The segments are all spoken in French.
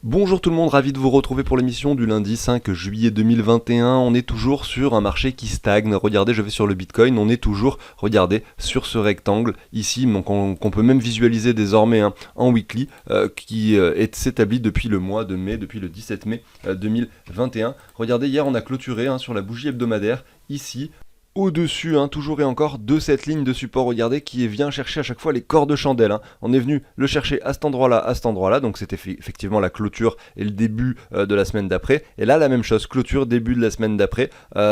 Bonjour tout le monde, ravi de vous retrouver pour l'émission du lundi 5 juillet 2021. On est toujours sur un marché qui stagne. Regardez, je vais sur le Bitcoin, on est toujours, regardez, sur ce rectangle ici, qu'on peut même visualiser désormais en weekly, qui s'établit depuis le mois de mai, depuis le 17 mai 2021. Regardez, hier on a clôturé sur la bougie hebdomadaire, ici, au-dessus, toujours et encore, de cette ligne de support, regardez, qui vient chercher à chaque fois les corps de chandelle. On est venu le chercher à cet endroit-là, donc c'était effectivement la clôture et le début de la semaine d'après. Et là, la même chose, clôture, début de la semaine d'après,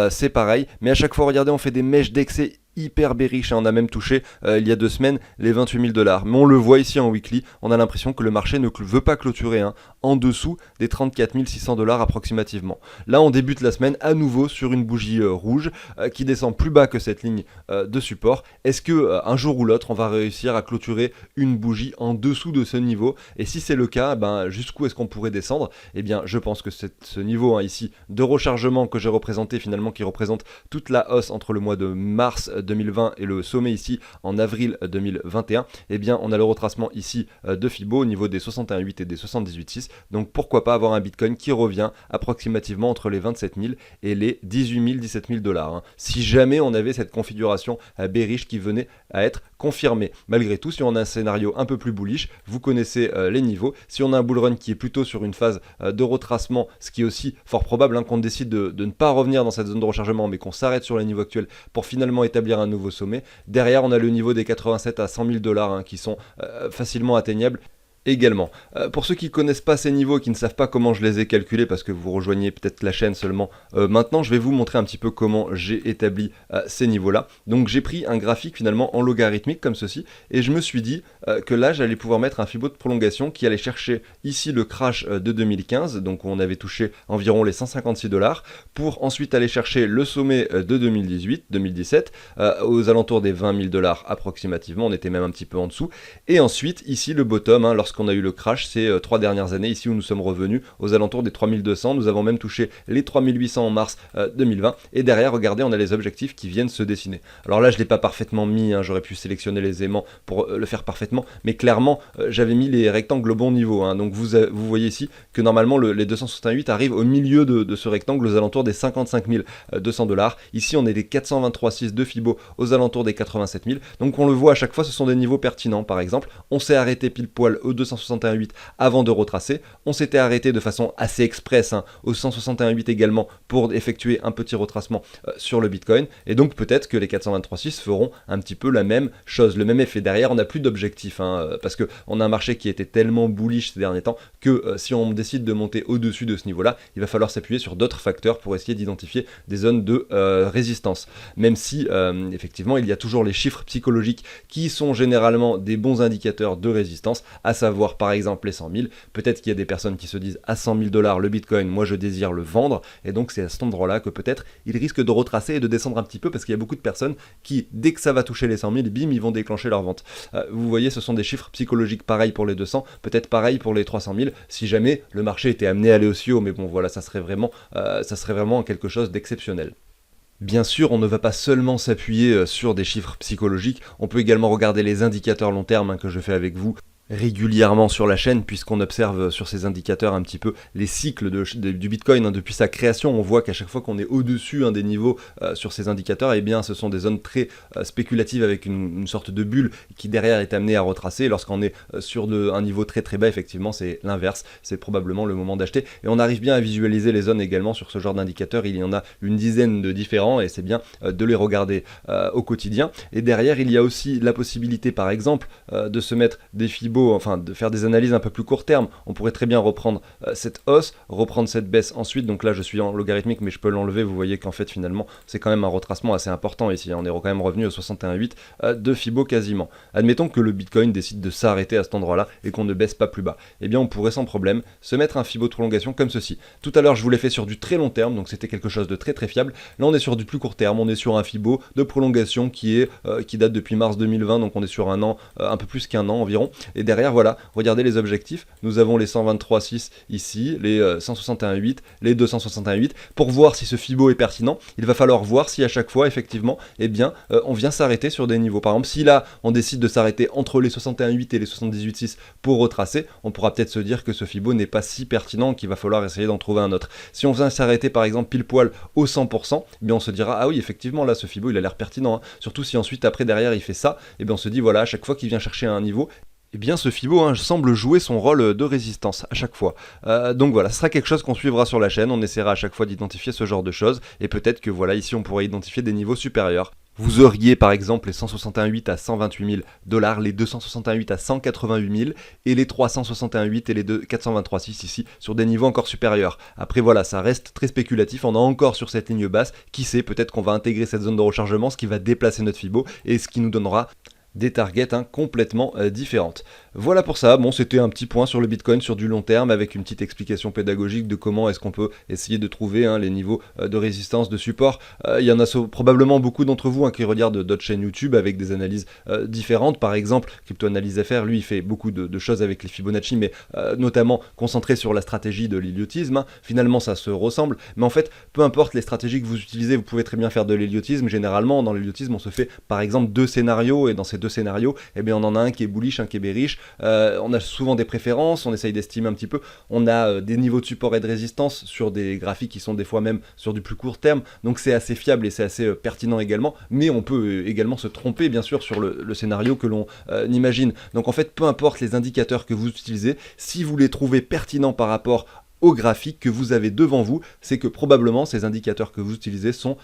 c'est pareil. Mais à chaque fois, regardez, on fait des mèches d'excès hyper bearish, on a même touché il y a 2 semaines les 28 000 $. Mais on le voit ici en weekly, on a l'impression que le marché ne veut pas clôturer en dessous des 34 600 $ approximativement. Là on débute la semaine à nouveau sur une bougie rouge qui descend plus bas que cette ligne de support. Est-ce que un jour ou l'autre on va réussir à clôturer une bougie en dessous de ce niveau? Et si c'est le cas, jusqu'où est-ce qu'on pourrait descendre? Eh bien je pense que ce niveau ici de rechargement que j'ai représenté finalement, qui représente toute la hausse entre le mois de mars 2020 et le sommet ici en avril 2021, eh bien on a le retracement ici de Fibo au niveau des 61,8 et des 78,6. Donc pourquoi pas avoir un Bitcoin qui revient approximativement entre les 27 000 et les 18 000, 17 000 $. Si jamais on avait cette configuration bearish qui venait à être confirmée. Malgré tout, si on a un scénario un peu plus bullish, vous connaissez les niveaux. Si on a un bull run qui est plutôt sur une phase de retracement, ce qui est aussi fort probable qu'on décide de ne pas revenir dans cette zone de rechargement, mais qu'on s'arrête sur les niveaux actuels pour finalement établir un nouveau sommet. Derrière, on a le niveau des 87 à 100 000 $ qui sont facilement atteignables également. Pour ceux qui ne connaissent pas ces niveaux, qui ne savent pas comment je les ai calculés, parce que vous rejoignez peut-être la chaîne seulement maintenant, je vais vous montrer un petit peu comment j'ai établi ces niveaux-là. Donc j'ai pris un graphique finalement en logarithmique comme ceci, et je me suis dit que là j'allais pouvoir mettre un Fibo de prolongation qui allait chercher ici le crash de 2015, donc où on avait touché environ les 156 $, pour ensuite aller chercher le sommet de 2018-2017, aux alentours des 20 000 $ approximativement, on était même un petit peu en dessous, et ensuite ici le bottom, lorsqu'on a eu le crash ces 3 dernières années, ici où nous sommes revenus aux alentours des 3200, nous avons même touché les 3800 en mars 2020, et derrière, regardez, on a les objectifs qui viennent se dessiner. Alors là, je ne l'ai pas parfaitement mis, j'aurais pu sélectionner les aimants pour le faire parfaitement, mais clairement, j'avais mis les rectangles au bon niveau, donc vous voyez ici que normalement, les 268 arrivent au milieu de ce rectangle, aux alentours des 55 200 $. Ici, on est des 423,6 de Fibo aux alentours des 87 000, donc on le voit à chaque fois, ce sont des niveaux pertinents. Par exemple, on s'est arrêté pile poil au 261,8 avant de retracer. On s'était arrêté de façon assez express au 161,8 également pour effectuer un petit retracement sur le Bitcoin. Et donc peut-être que les 423,6 feront un petit peu la même chose, le même effet. Derrière, on n'a plus d'objectif parce qu'on a un marché qui était tellement bullish ces derniers temps que si on décide de monter au-dessus de ce niveau-là, il va falloir s'appuyer sur d'autres facteurs pour essayer d'identifier des zones de résistance. Même si effectivement, il y a toujours les chiffres psychologiques qui sont généralement des bons indicateurs de résistance, à savoir par exemple les 100 000. Peut-être qu'il y a des personnes qui se disent à 100 000 $ le Bitcoin, moi je désire le vendre, et donc c'est à cet endroit-là que peut-être il risque de retracer et de descendre un petit peu, parce qu'il y a beaucoup de personnes qui, dès que ça va toucher les 100 000, bim, ils vont déclencher leur vente. Vous voyez, ce sont des chiffres psychologiques pareil pour les 200, peut-être pareil pour les 300 000, si jamais le marché était amené à aller aussi haut, mais bon voilà, ça serait vraiment quelque chose d'exceptionnel. Bien sûr, on ne va pas seulement s'appuyer sur des chiffres psychologiques, on peut également regarder les indicateurs long terme que je fais avec vous régulièrement sur la chaîne, puisqu'on observe sur ces indicateurs un petit peu les cycles du Bitcoin depuis sa création. On voit qu'à chaque fois qu'on est au-dessus des niveaux sur ces indicateurs, eh bien ce sont des zones très spéculatives avec une sorte de bulle qui derrière est amenée à retracer. Lorsqu'on est sur un niveau très très bas, effectivement c'est l'inverse, c'est probablement le moment d'acheter, et on arrive bien à visualiser les zones également sur ce genre d'indicateurs. Il y en a une dizaine de différents et c'est bien de les regarder au quotidien. Et derrière il y a aussi la possibilité par exemple de se mettre des Fibos, enfin de faire des analyses un peu plus court terme. On pourrait très bien reprendre cette hausse, reprendre cette baisse ensuite. Donc là je suis en logarithmique, mais je peux l'enlever. Vous voyez qu'en fait finalement c'est quand même un retracement assez important ici. On est quand même revenu au 61,8 de Fibo quasiment. Admettons que le Bitcoin décide de s'arrêter à cet endroit là et qu'on ne baisse pas plus bas. Eh bien on pourrait sans problème se mettre un Fibo de prolongation comme ceci. Tout à l'heure je vous l'ai fait sur du très long terme, donc c'était quelque chose de très très fiable. Là on est sur du plus court terme, on est sur un Fibo de prolongation qui date depuis mars 2020, donc on est sur un an, un peu plus qu'un an environ. Et Et derrière, voilà, regardez les objectifs. Nous avons les 123,6 ici, les 161,8, les 261,8. Pour voir si ce Fibo est pertinent, il va falloir voir si à chaque fois, effectivement, eh bien, on vient s'arrêter sur des niveaux. Par exemple, si là, on décide de s'arrêter entre les 61,8 et les 78,6 pour retracer, on pourra peut-être se dire que ce Fibo n'est pas si pertinent qu'il va falloir essayer d'en trouver un autre. Si on vient s'arrêter par exemple pile poil au 100%, eh bien on se dira ah oui effectivement là ce Fibo il a l'air pertinent, hein. Surtout si ensuite après derrière il fait ça, eh bien on se dit voilà à chaque fois qu'il vient chercher un niveau, eh bien ce Fibo semble jouer son rôle de résistance à chaque fois. Donc voilà, ce sera quelque chose qu'on suivra sur la chaîne, on essaiera à chaque fois d'identifier ce genre de choses, et peut-être que voilà ici on pourrait identifier des niveaux supérieurs. Vous auriez par exemple les 161,8 à 128 000 $, les 261,8 à 188 000 et les 361,8 et les 423,6 ici sur des niveaux encore supérieurs. Après voilà, ça reste très spéculatif, on est encore sur cette ligne basse, qui sait, peut-être qu'on va intégrer cette zone de rechargement, ce qui va déplacer notre Fibo et ce qui nous donnera des targets complètement différentes. Voilà pour ça, bon c'était un petit point sur le Bitcoin sur du long terme avec une petite explication pédagogique de comment est-ce qu'on peut essayer de trouver les niveaux de résistance, de support. Il y en a probablement beaucoup d'entre vous qui regardent d'autres chaînes YouTube avec des analyses différentes. Par exemple, Crypto Analyse FR, lui il fait beaucoup de choses avec les Fibonacci, mais notamment concentré sur la stratégie de l'héliotisme. Finalement ça se ressemble, mais en fait peu importe les stratégies que vous utilisez, vous pouvez très bien faire de l'héliotisme. Généralement dans l'héliotisme on se fait par exemple 2 scénarios et dans ces 2 scénarios, eh bien on en a un qui est bullish, un qui est bearish. On a souvent des préférences, on essaye d'estimer un petit peu. On a des niveaux de support et de résistance sur des graphiques qui sont des fois même sur du plus court terme. Donc c'est assez fiable et c'est assez pertinent également. Mais on peut également se tromper bien sûr sur le scénario que l'on imagine. Donc en fait, peu importe les indicateurs que vous utilisez, si vous les trouvez pertinents par rapport au graphique que vous avez devant vous, c'est que probablement ces indicateurs que vous utilisez sont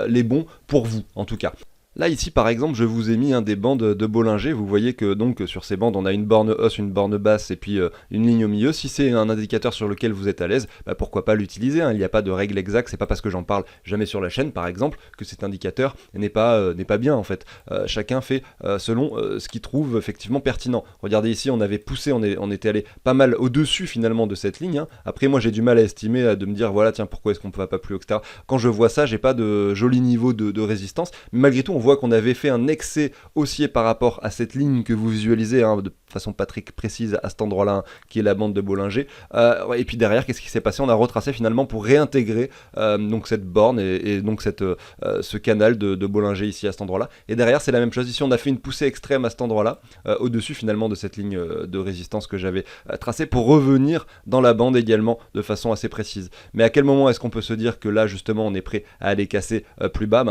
les bons pour vous en tout cas. Là ici par exemple je vous ai mis des bandes de Bollinger, vous voyez que donc sur ces bandes on a une borne hausse, une borne basse et puis une ligne au milieu. Si c'est un indicateur sur lequel vous êtes à l'aise, pourquoi pas l'utiliser, il n'y a pas de règle exacte, c'est pas parce que j'en parle jamais sur la chaîne par exemple que cet indicateur n'est pas bien en fait. Chacun fait selon ce qu'il trouve effectivement pertinent. Regardez ici on avait poussé, on était allé pas mal au-dessus finalement de cette ligne. Après moi j'ai du mal à estimer, de me dire voilà tiens pourquoi est-ce qu'on ne va pas plus haut, etc. Quand je vois ça j'ai pas de joli niveau de résistance, mais malgré tout on voit qu'on avait fait un excès haussier par rapport à cette ligne que vous visualisez de façon pas très précise à cet endroit-là, qui est la bande de Bollinger. Et puis derrière, qu'est-ce qui s'est passé? On a retracé finalement pour réintégrer donc cette borne et donc ce canal de Bollinger ici à cet endroit-là. Et derrière, c'est la même chose. Ici, on a fait une poussée extrême à cet endroit-là, au-dessus finalement de cette ligne de résistance que j'avais tracée pour revenir dans la bande également de façon assez précise. Mais à quel moment est-ce qu'on peut se dire que là, justement, on est prêt à aller casser plus bas?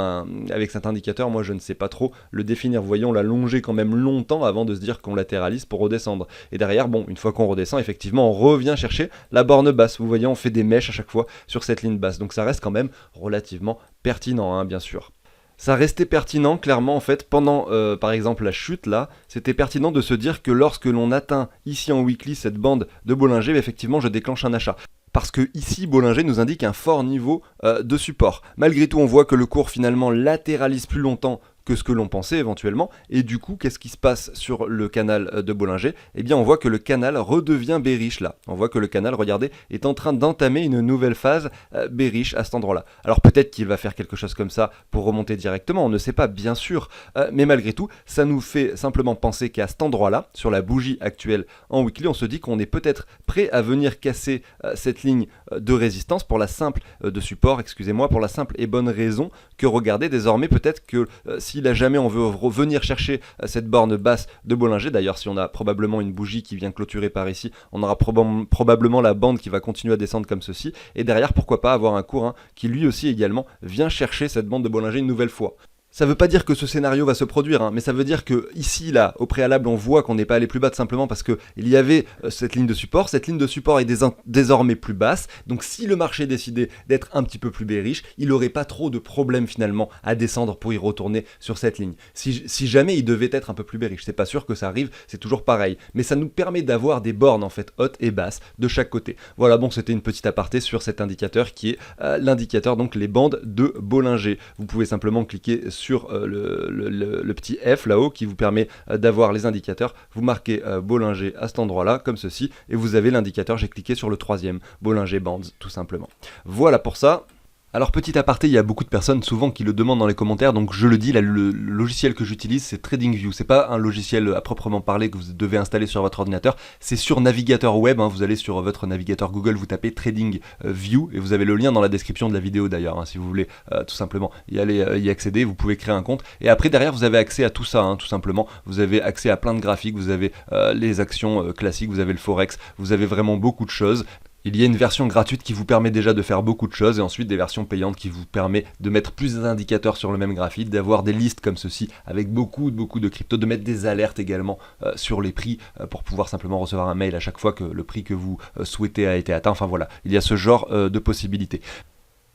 Avec cet indicateur, moi, je ne sais pas trop le définir. Vous voyez, on l'a longé quand même longtemps avant de se dire qu'on latéralise pour redescendre. Et derrière, bon, une fois qu'on redescend, effectivement, on revient chercher la borne basse. Vous voyez, on fait des mèches à chaque fois sur cette ligne basse. Donc ça reste quand même relativement pertinent, bien sûr. Ça restait pertinent, clairement, en fait, pendant, par exemple, la chute, là, c'était pertinent de se dire que lorsque l'on atteint, ici en weekly, cette bande de Bollinger, effectivement, je déclenche un achat. Parce que ici, Bollinger nous indique un fort niveau de support. Malgré tout, on voit que le cours, finalement, latéralise plus longtemps que ce que l'on pensait éventuellement, et du coup, qu'est-ce qui se passe sur le canal de Bollinger? Eh bien, on voit que le canal redevient bearish là. On voit que le canal, regardez, est en train d'entamer une nouvelle phase bearish à cet endroit-là. Alors peut-être qu'il va faire quelque chose comme ça pour remonter directement, on ne sait pas, bien sûr, mais malgré tout, ça nous fait simplement penser qu'à cet endroit-là, sur la bougie actuelle en weekly, on se dit qu'on est peut-être prêt à venir casser cette ligne de résistance pour la simple de support, excusez-moi, pour la simple et bonne raison que regardez, désormais peut-être que si là jamais on veut revenir chercher cette borne basse de Bollinger, d'ailleurs si on a probablement une bougie qui vient clôturer par ici, on aura probablement la bande qui va continuer à descendre comme ceci, et derrière pourquoi pas avoir un cours qui lui aussi également vient chercher cette bande de Bollinger une nouvelle fois. Ça veut pas dire que ce scénario va se produire, mais ça veut dire que ici, là, au préalable, on voit qu'on n'est pas allé plus bas tout simplement parce qu'il y avait cette ligne de support. Cette ligne de support est désormais plus basse. Donc si le marché décidait d'être un petit peu plus bearish, il n'aurait pas trop de problèmes finalement à descendre pour y retourner sur cette ligne. Si jamais il devait être un peu plus bearish, c'est pas sûr que ça arrive, c'est toujours pareil. Mais ça nous permet d'avoir des bornes en fait hautes et basses de chaque côté. Voilà, bon, c'était une petite aparté sur cet indicateur qui est l'indicateur, donc les bandes de Bollinger. Vous pouvez simplement cliquer sur le petit F là-haut qui vous permet d'avoir les indicateurs. Vous marquez Bollinger à cet endroit-là, comme ceci, et vous avez l'indicateur. J'ai cliqué sur le troisième, Bollinger Bands, tout simplement. Voilà pour ça. Alors petit aparté, il y a beaucoup de personnes souvent qui le demandent dans les commentaires, donc je le dis, là, le logiciel que j'utilise c'est TradingView, c'est pas un logiciel à proprement parler que vous devez installer sur votre ordinateur, c'est sur navigateur web, hein, vous allez sur votre navigateur Google, vous tapez TradingView et vous avez le lien dans la description de la vidéo d'ailleurs, hein, si vous voulez tout simplement y aller y accéder, vous pouvez créer un compte et après derrière vous avez accès à tout ça, hein, tout simplement, vous avez accès à plein de graphiques, vous avez les actions classiques, vous avez le forex, vous avez vraiment beaucoup de choses. Il y a une version gratuite qui vous permet déjà de faire beaucoup de choses et ensuite des versions payantes qui vous permettent de mettre plus d'indicateurs sur le même graphique, d'avoir des listes comme ceci avec beaucoup de cryptos, de mettre des alertes également sur les prix pour pouvoir simplement recevoir un mail à chaque fois que le prix que vous souhaitez a été atteint. Enfin voilà, il y a ce genre de possibilités.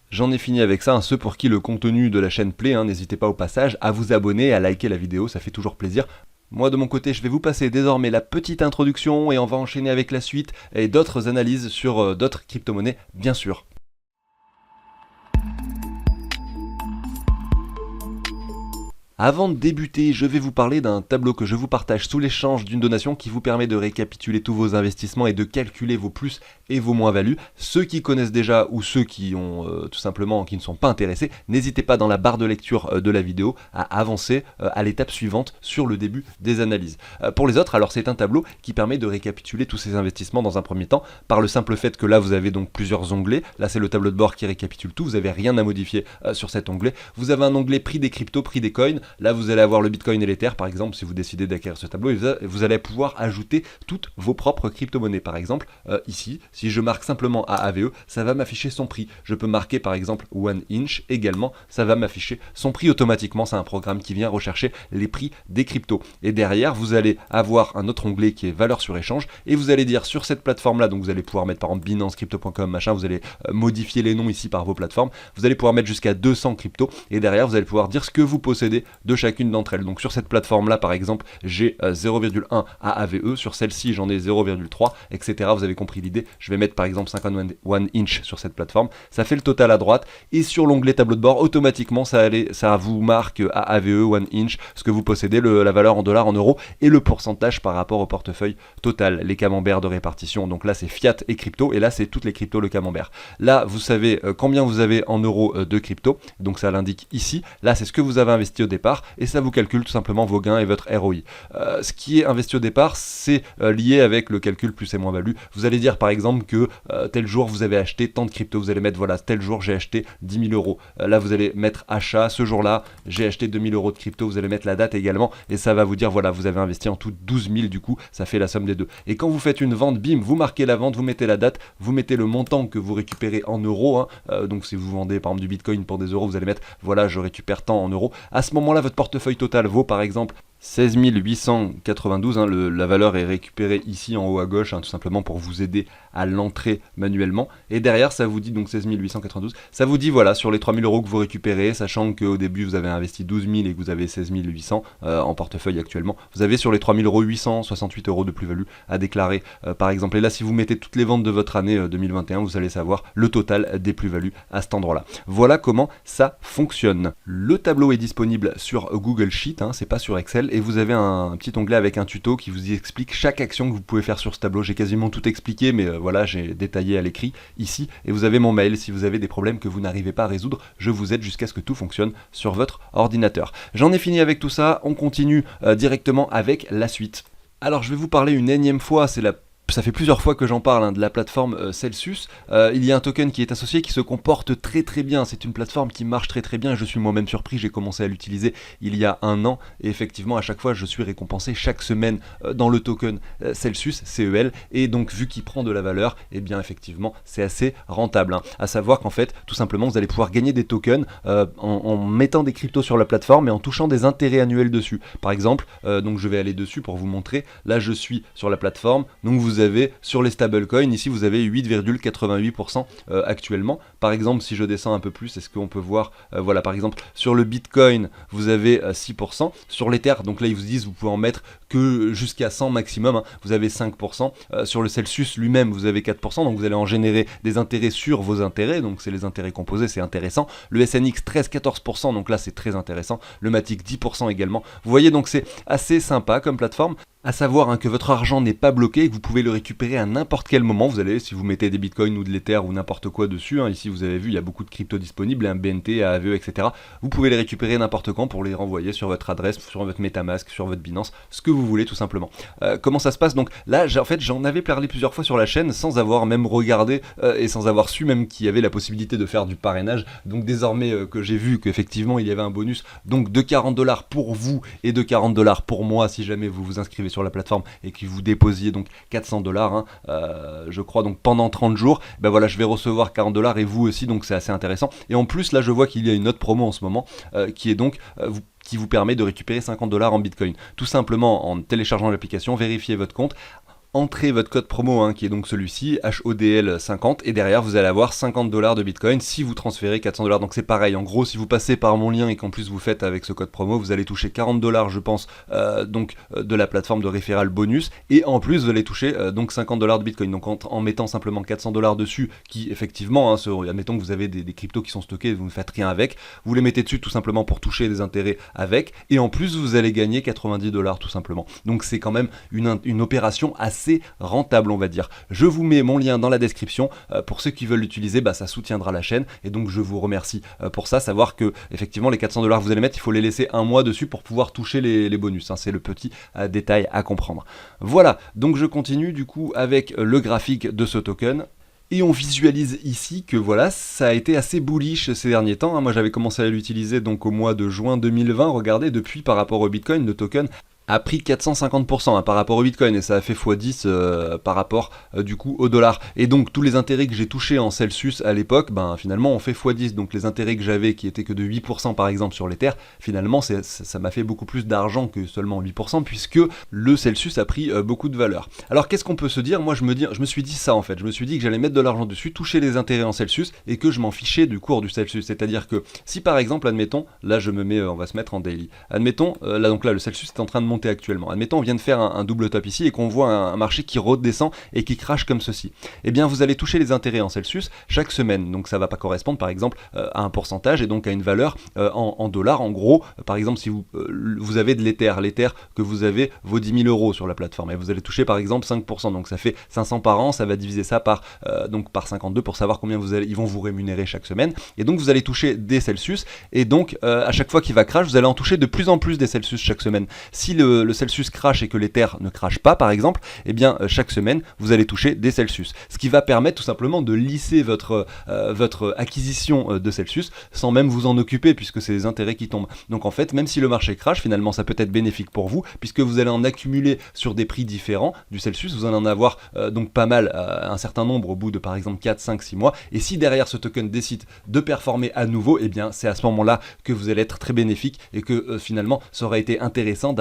J'en ai fini avec ça, hein. Ceux pour qui le contenu de la chaîne plaît, hein, n'hésitez pas au passage à vous abonner, à liker la vidéo, ça fait toujours plaisir. Moi de mon côté, je vais vous passer désormais la petite introduction et on va enchaîner avec la suite et d'autres analyses sur d'autres crypto-monnaies, bien sûr. Avant de débuter, je vais vous parler d'un tableau que je vous partage sous l'échange d'une donation qui vous permet de récapituler tous vos investissements et de calculer vos plus et vos moins-values. Ceux qui connaissent déjà ou ceux qui ont tout simplement qui ne sont pas intéressés, n'hésitez pas dans la barre de lecture de la vidéo à avancer à l'étape suivante sur le début des analyses. Pour les autres, alors c'est un tableau qui permet de récapituler tous ces investissements dans un premier temps par le simple fait que là vous avez donc plusieurs onglets. Là c'est le tableau de bord qui récapitule tout, vous n'avez rien à modifier sur cet onglet. Vous avez un onglet prix des cryptos, prix des coins. Là, vous allez avoir le Bitcoin et l'Ether, par exemple, si vous décidez d'acquérir ce tableau, et vous allez pouvoir ajouter toutes vos propres crypto-monnaies. Par exemple, ici, si je marque simplement AAVE, ça va m'afficher son prix. Je peux marquer, par exemple, One Inch également, ça va m'afficher son prix automatiquement. C'est un programme qui vient rechercher les prix des cryptos. Et derrière, vous allez avoir un autre onglet qui est valeur sur échange, et vous allez dire sur cette plateforme-là, donc vous allez pouvoir mettre par exemple Binance, Crypto.com, machin, vous allez modifier les noms ici par vos plateformes. Vous allez pouvoir mettre jusqu'à 200 cryptos, et derrière, vous allez pouvoir dire ce que vous possédez de chacune d'entre elles. Donc sur cette plateforme là par exemple j'ai 0,1 AAVE, sur celle-ci j'en ai 0,3, etc. Vous avez compris l'idée, je vais mettre par exemple 51 inch sur cette plateforme, ça fait le total à droite et sur l'onglet tableau de bord automatiquement ça vous marque AAVE, 1 inch, ce que vous possédez, la valeur en dollars, en euros et le pourcentage par rapport au portefeuille total, les camemberts de répartition. Donc là c'est fiat et crypto et là c'est toutes les cryptos, le camembert. Là vous savez combien vous avez en euros de crypto, donc ça l'indique ici. Là c'est ce que vous avez investi au départ et ça vous calcule tout simplement vos gains et votre ROI. Ce qui est investi au départ, c'est lié avec le calcul plus et moins value. Vous allez dire par exemple que tel jour vous avez acheté tant de crypto, vous allez mettre voilà, tel jour j'ai acheté 10 000 euros. Là vous allez mettre achat, ce jour-là j'ai acheté 2 000 euros de crypto, vous allez mettre la date également et ça va vous dire voilà, vous avez investi en tout 12 000, du coup ça fait la somme des deux. Et quand vous faites une vente, bim, vous marquez la vente, vous mettez la date, vous mettez le montant que vous récupérez en euros, hein. Donc si vous vendez par exemple du bitcoin pour des euros, vous allez mettre voilà, je récupère tant en euros. À ce moment-là votre portefeuille total vaut par exemple 16 892, hein, la valeur est récupérée ici en haut à gauche, hein, tout simplement pour vous aider à l'entrer manuellement. Et derrière, ça vous dit donc 16 892, ça vous dit voilà, sur les 3 000 euros que vous récupérez, sachant qu'au début vous avez investi 12 000 et que vous avez 16 800 en portefeuille actuellement, vous avez sur les 3 000 euros 868 euros de plus-value à déclarer par exemple. Et là, si vous mettez toutes les ventes de votre année 2021, vous allez savoir le total des plus-values à cet endroit-là. Voilà comment ça fonctionne. Le tableau est disponible sur Google Sheet, hein, c'est pas sur Excel. Et vous avez un petit onglet avec un tuto qui vous explique chaque action que vous pouvez faire sur ce tableau. J'ai quasiment tout expliqué, mais voilà, j'ai détaillé à l'écrit ici. Et vous avez mon mail, si vous avez des problèmes que vous n'arrivez pas à résoudre, je vous aide jusqu'à ce que tout fonctionne sur votre ordinateur. J'en ai fini avec tout ça, on continue directement avec la suite. Alors je vais vous parler une énième fois, ça fait plusieurs fois que j'en parle, hein, de la plateforme Celsius. Il y a un token qui est associé qui se comporte très très bien. C'est une plateforme qui marche très très bien. Je suis moi-même surpris, j'ai commencé à l'utiliser il y a un an. Et effectivement, à chaque fois, je suis récompensé chaque semaine dans le token Celsius, CEL. Et donc, vu qu'il prend de la valeur, eh bien effectivement, c'est assez rentable. Hein. À savoir qu'en fait, tout simplement, vous allez pouvoir gagner des tokens en mettant des cryptos sur la plateforme et en touchant des intérêts annuels dessus. Par exemple, donc je vais aller dessus pour vous montrer. Là, je suis sur la plateforme. Donc, vous avez sur les stablecoins, ici vous avez 8,88% actuellement. Par exemple, si je descends un peu plus, est-ce qu'on peut voir, voilà, par exemple, sur le Bitcoin, vous avez 6%. Sur l'Ether, donc là, ils vous disent, vous pouvez en mettre que jusqu'à 100 maximum, hein, vous avez 5%. Sur le Celsius lui-même, vous avez 4%, donc vous allez en générer des intérêts sur vos intérêts, donc c'est les intérêts composés, c'est intéressant. Le SNX, 13-14%, donc là, c'est très intéressant. Le Matic, 10% également. Vous voyez, donc c'est assez sympa comme plateforme. À savoir que votre argent n'est pas bloqué et que vous pouvez le récupérer à n'importe quel moment. Vous allez, si vous mettez des bitcoins ou de l'ether ou n'importe quoi dessus, ici vous avez vu, il y a beaucoup de cryptos disponibles, un BNT, AAVE, etc. Vous pouvez les récupérer n'importe quand pour les renvoyer sur votre adresse, sur votre MetaMask, sur votre Binance, ce que vous voulez tout simplement. Comment ça se passe? Donc là, en fait, j'en avais parlé plusieurs fois sur la chaîne sans avoir même regardé et sans avoir su même qu'il y avait la possibilité de faire du parrainage. Donc désormais que j'ai vu qu'effectivement il y avait un bonus donc de 40$ pour vous et de 40$ pour moi si jamais vous vous inscrivez sur la plateforme et que vous déposiez donc 400$, je crois, donc pendant 30 jours, ben voilà, je vais recevoir 40$ et vous aussi, donc c'est assez intéressant. Et en plus, là, je vois qu'il y a une autre promo en ce moment qui est donc qui vous permet de récupérer 50$ en Bitcoin. Tout simplement en téléchargeant l'application, vérifiez votre compte, entrez votre code promo qui est donc celui-ci, HODL50, et derrière vous allez avoir 50$ de Bitcoin si vous transférez 400$. Donc c'est pareil, en gros si vous passez par mon lien et qu'en plus vous faites avec ce code promo, vous allez toucher 40$ je pense de la plateforme de référal bonus, et en plus vous allez toucher donc 50$ de Bitcoin. Donc en mettant simplement 400$ dessus, qui effectivement, admettons que vous avez des cryptos qui sont stockés, vous ne faites rien avec, vous les mettez dessus tout simplement pour toucher des intérêts avec, et en plus vous allez gagner 90$ tout simplement. Donc c'est quand même une opération assez rentable, on va dire. Je vous mets mon lien dans la description pour ceux qui veulent l'utiliser, ça soutiendra la chaîne et donc je vous remercie pour ça. Savoir que effectivement les 400$ que vous allez mettre, il faut les laisser un mois dessus pour pouvoir toucher les bonus, c'est le petit détail à comprendre. Voilà, donc je continue du coup avec le graphique de ce token. Et on visualise ici que voilà, ça a été assez bullish ces derniers temps. Moi j'avais commencé à l'utiliser donc au mois de juin 2020. Regardez, depuis par rapport au Bitcoin, le token a pris 450% par rapport au Bitcoin, et ça a fait x10 par rapport du coup au dollar. Et donc tous les intérêts que j'ai touchés en Celsius à l'époque, finalement on fait x10. Donc les intérêts que j'avais qui étaient que de 8% par exemple sur l'Ether, finalement ça m'a fait beaucoup plus d'argent que seulement 8%, puisque le Celsius a pris beaucoup de valeur. Alors qu'est-ce qu'on peut se dire? Moi je me suis dit ça en fait, je me suis dit que j'allais mettre de l'argent dessus, toucher les intérêts en Celsius, et que je m'en fichais du cours du Celsius. C'est-à-dire que si par exemple, admettons, là je me mets, on va se mettre en daily, admettons, là le Celsius est en train de monter actuellement. Admettons, on vient de faire un double top ici et qu'on voit un marché qui redescend et qui crache comme ceci. Eh bien, vous allez toucher les intérêts en Celsius chaque semaine. Donc, ça ne va pas correspondre, par exemple, à un pourcentage et donc à une valeur en dollars. En gros, par exemple, si vous avez de l'Ether, que vous avez vaut 10 000 € sur la plateforme et vous allez toucher, par exemple, 5%. Donc, ça fait 500 par an. Ça va diviser ça par 52 pour savoir combien ils vont vous rémunérer chaque semaine. Et donc, vous allez toucher des Celsius. Et donc, à chaque fois qu'il va crash, vous allez en toucher de plus en plus des Celsius chaque semaine. Si le Celsius crache et que l'Ether ne crache pas par exemple, eh bien chaque semaine vous allez toucher des Celsius, ce qui va permettre tout simplement de lisser votre acquisition de Celsius sans même vous en occuper, puisque c'est les intérêts qui tombent. Donc en fait, même si le marché crache, finalement ça peut être bénéfique pour vous, puisque vous allez en accumuler sur des prix différents du Celsius. Vous allez en avoir donc pas mal, un certain nombre au bout de par exemple 4, 5, 6 mois, et si derrière ce token décide de performer à nouveau, eh bien c'est à ce moment là que vous allez être très bénéfique, et que finalement ça aurait été intéressant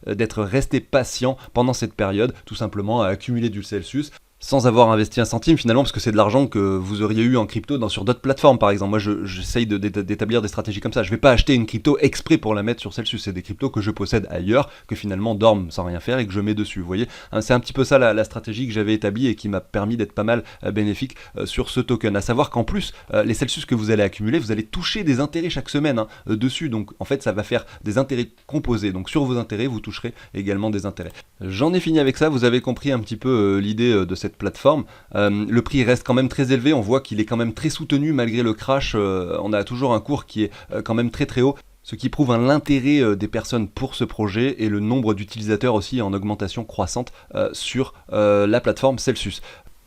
d'être resté patient pendant cette période, tout simplement à accumuler du Celsius sans avoir investi un centime finalement, parce que c'est de l'argent que vous auriez eu en crypto sur d'autres plateformes par exemple. Moi j'essaye d'établir des stratégies comme ça. Je vais pas acheter une crypto exprès pour la mettre sur Celsius, c'est des cryptos que je possède ailleurs, que finalement dorment sans rien faire et que je mets dessus, vous voyez. C'est un petit peu ça la stratégie que j'avais établie et qui m'a permis d'être pas mal bénéfique sur ce token. À savoir qu'en plus, les Celsius que vous allez accumuler, vous allez toucher des intérêts chaque semaine dessus, donc en fait ça va faire des intérêts composés, donc sur vos intérêts vous toucherez également des intérêts. J'en ai fini avec ça, vous avez compris un petit peu l'idée de cette plateforme. Le prix reste quand même très élevé, on voit qu'il est quand même très soutenu malgré le crash. On a toujours un cours qui est quand même très très haut, ce qui prouve l'intérêt des personnes pour ce projet et le nombre d'utilisateurs aussi en augmentation croissante sur la plateforme Celsius.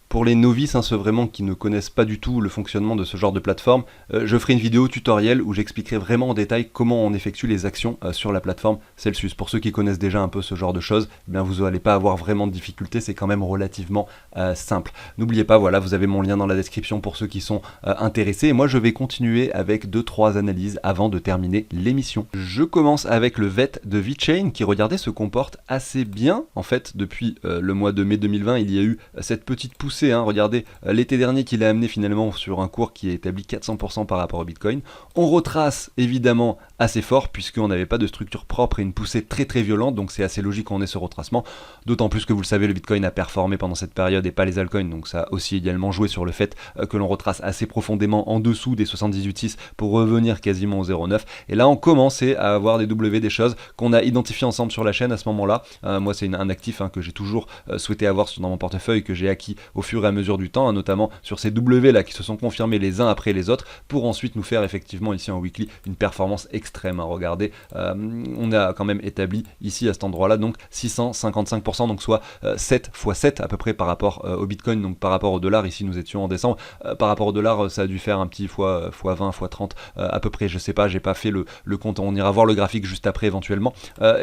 Pour les novices, ceux vraiment qui ne connaissent pas du tout le fonctionnement de ce genre de plateforme, je ferai une vidéo tutoriel où j'expliquerai vraiment en détail comment on effectue les actions sur la plateforme Celsius. Pour ceux qui connaissent déjà un peu ce genre de choses, eh bien vous n'allez pas avoir vraiment de difficultés, c'est quand même relativement simple. N'oubliez pas, voilà, vous avez mon lien dans la description pour ceux qui sont intéressés. Et moi je vais continuer avec 2-3 analyses avant de terminer l'émission. Je commence avec le VET de VeChain qui, regardez, se comporte assez bien. En fait, depuis le mois de mai 2020, il y a eu cette petite poussée poussée, hein, regardez, l'été dernier qu'il a amené finalement sur un cours qui est établi 400% par rapport au Bitcoin. On retrace évidemment assez fort puisqu'on n'avait pas de structure propre et une poussée très très violente, donc c'est assez logique qu'on ait ce retracement, d'autant plus que vous le savez, le Bitcoin a performé pendant cette période et pas les altcoins, donc ça a aussi également joué sur le fait que l'on retrace assez profondément en dessous des 78,6 pour revenir quasiment au 0,9, et là on commençait à avoir des W, des choses qu'on a identifiées ensemble sur la chaîne à ce moment-là. Moi c'est un actif que j'ai toujours souhaité avoir dans mon portefeuille, que j'ai acquis au fur et à mesure du temps, notamment sur ces W là qui se sont confirmés les uns après les autres pour ensuite nous faire effectivement ici en weekly une performance extrême. Regardez, on a quand même établi ici à cet endroit là donc 655%, donc soit 7 x 7 à peu près par rapport au Bitcoin, donc par rapport au dollar. Ici nous étions en décembre, par rapport au dollar ça a dû faire un petit fois 20 x 30 à peu près, je sais pas, j'ai pas fait le compte, on ira voir le graphique juste après éventuellement.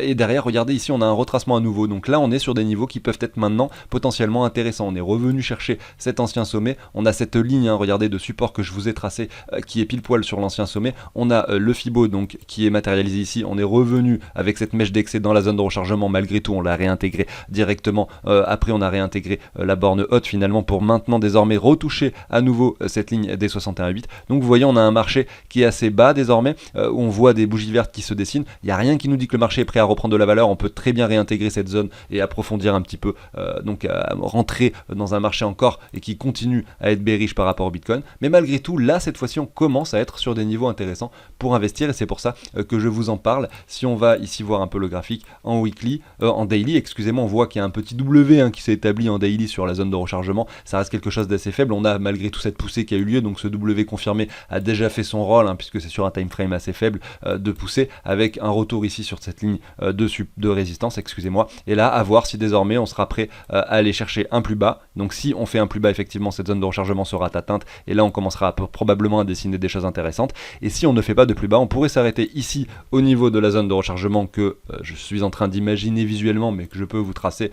Et derrière regardez, ici on a un retracement à nouveau, donc là on est sur des niveaux qui peuvent être maintenant potentiellement intéressants. On est revenu chercher cet ancien sommet, on a cette ligne, regardez, de support que je vous ai tracé qui est pile poil sur l'ancien sommet, on a le Fibo donc qui est matérialisé ici, on est revenu avec cette mèche d'excès dans la zone de rechargement, malgré tout on l'a réintégré directement, après on a réintégré la borne haute finalement pour maintenant désormais retoucher à nouveau cette ligne des 61,8. Donc vous voyez on a un marché qui est assez bas désormais, où on voit des bougies vertes qui se dessinent, il n'y a rien qui nous dit que le marché est prêt à reprendre de la valeur, on peut très bien réintégrer cette zone et approfondir un petit peu, donc rentrer dans un marché encore et qui continue à être bearish par rapport au Bitcoin, mais malgré tout là cette fois-ci on commence à être sur des niveaux intéressants pour investir et c'est pour ça que je vous en parle. Si on va ici voir un peu le graphique en weekly, en daily excusez-moi, on voit qu'il y a un petit W qui s'est établi en daily sur la zone de rechargement, ça reste quelque chose d'assez faible, on a malgré tout cette poussée qui a eu lieu, donc ce W confirmé a déjà fait son rôle, puisque c'est sur un time frame assez faible de poussée, avec un retour ici sur cette ligne de résistance, excusez-moi, et là à voir si désormais on sera prêt à aller chercher un plus bas. Donc si on fait un plus bas, effectivement cette zone de rechargement sera atteinte et là on commencera probablement à dessiner des choses intéressantes, et si on ne fait pas de plus bas, on pourrait s'arrêter ici au niveau de la zone de rechargement que je suis en train d'imaginer visuellement mais que je peux vous tracer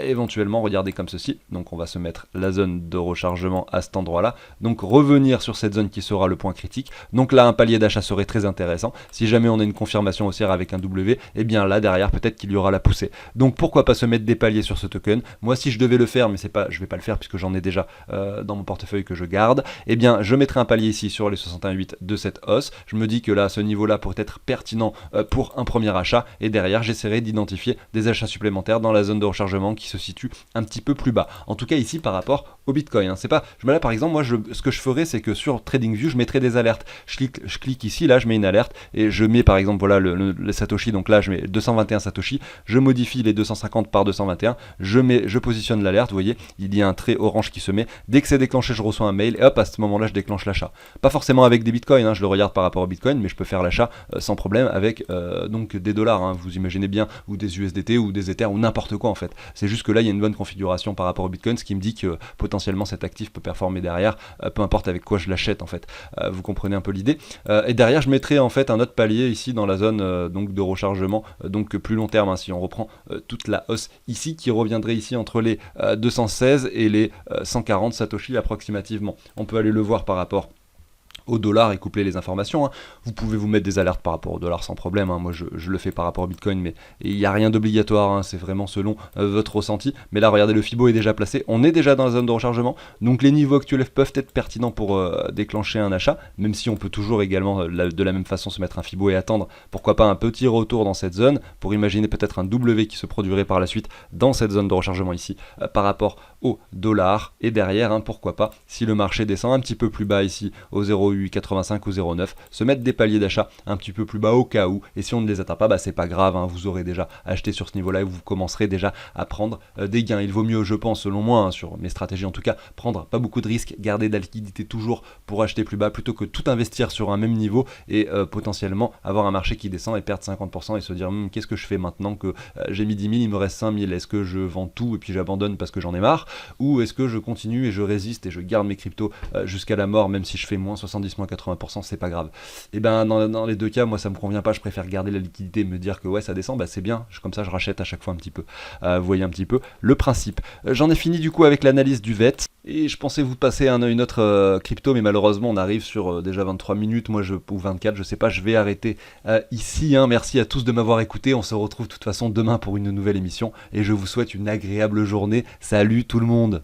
éventuellement, regardez comme ceci. Donc on va se mettre la zone de rechargement à cet endroit là, donc revenir sur cette zone qui sera le point critique, donc là un palier d'achat serait très intéressant. Si jamais on a une confirmation haussière avec un W, et bien là derrière peut-être qu'il y aura la poussée, donc pourquoi pas se mettre des paliers sur ce token. Moi si je devais le faire, mais c'est pas, je vais pas le faire puisque j'en ai déjà dans mon portefeuille que je garde, et bien je mettrai un palier ici sur les 61,8 de cette hausse. Je me dis que là ce niveau là pourrait être pertinent pour un premier achat, et derrière j'essaierai d'identifier des achats supplémentaires dans la zone de rechargement qui se situe un petit peu plus bas, en tout cas ici par rapport au Bitcoin, c'est pas, là par exemple moi ce que je ferais c'est que sur TradingView je mettrais des alertes, je clique ici, là je mets une alerte et je mets par exemple voilà le Satoshi, donc là je mets 221 Satoshi, je modifie les 250 par 221, je positionne l'alerte, vous voyez il y a un trait orange qui se met, dès que c'est déclenché je reçois un mail et hop à ce moment là je déclenche l'achat, pas forcément avec des bitcoins, je le regarde par rapport au Bitcoin, mais je peux faire l'achat sans problème avec donc des dollars, vous imaginez bien, ou des USDT ou des Ethers ou n'importe quoi en fait, c'est juste que là il y a une bonne configuration par rapport au Bitcoin, ce qui me dit que potentiellement cet actif peut performer derrière, peu importe avec quoi je l'achète en fait, vous comprenez un peu l'idée, et derrière je mettrai en fait un autre palier ici dans la zone donc de rechargement, donc plus long terme, si on reprend toute la hausse ici qui reviendrait ici entre les 216 et les 140 Satoshi approximativement. On peut aller le voir par rapport au dollar et coupler les informations, Vous pouvez vous mettre des alertes par rapport au dollar sans problème, moi je le fais par rapport au Bitcoin, mais il n'y a rien d'obligatoire, c'est vraiment selon votre ressenti. Mais là regardez, le Fibo est déjà placé, on est déjà dans la zone de rechargement, donc les niveaux actuels peuvent être pertinents pour déclencher un achat, même si on peut toujours également de la même façon se mettre un Fibo et attendre, pourquoi pas un petit retour dans cette zone, pour imaginer peut-être un W qui se produirait par la suite dans cette zone de rechargement ici, par rapport au dollar, et derrière, pourquoi pas, si le marché descend un petit peu plus bas ici, au 0,885 ou 0,9, se mettre des paliers d'achat un petit peu plus bas au cas où, et si on ne les atteint pas, c'est pas grave, vous aurez déjà acheté sur ce niveau-là et vous commencerez déjà à prendre des gains. Il vaut mieux, je pense, selon moi, sur mes stratégies en tout cas, prendre pas beaucoup de risques, garder de la liquidité toujours pour acheter plus bas, plutôt que tout investir sur un même niveau et potentiellement avoir un marché qui descend et perdre 50% et se dire qu'est-ce que je fais maintenant que j'ai mis 10 000, il me reste 5 000, est-ce que je vends tout et puis j'abandonne parce que j'en ai marre, ou est-ce que je continue et je résiste et je garde mes cryptos jusqu'à la mort, même si je fais moins 70, moins 80%, c'est pas grave. Et ben dans les deux cas, moi ça me convient pas, je préfère garder la liquidité et me dire que ouais ça descend, c'est bien, comme ça je rachète à chaque fois un petit peu. Vous voyez un petit peu le principe. J'en ai fini du coup avec l'analyse du VET, et je pensais vous passer une autre crypto, mais malheureusement on arrive sur déjà 23 minutes, ou 24, je sais pas, je vais arrêter ici. Merci à tous de m'avoir écouté, on se retrouve de toute façon demain pour une nouvelle émission, et je vous souhaite une agréable journée. Salut tout le monde.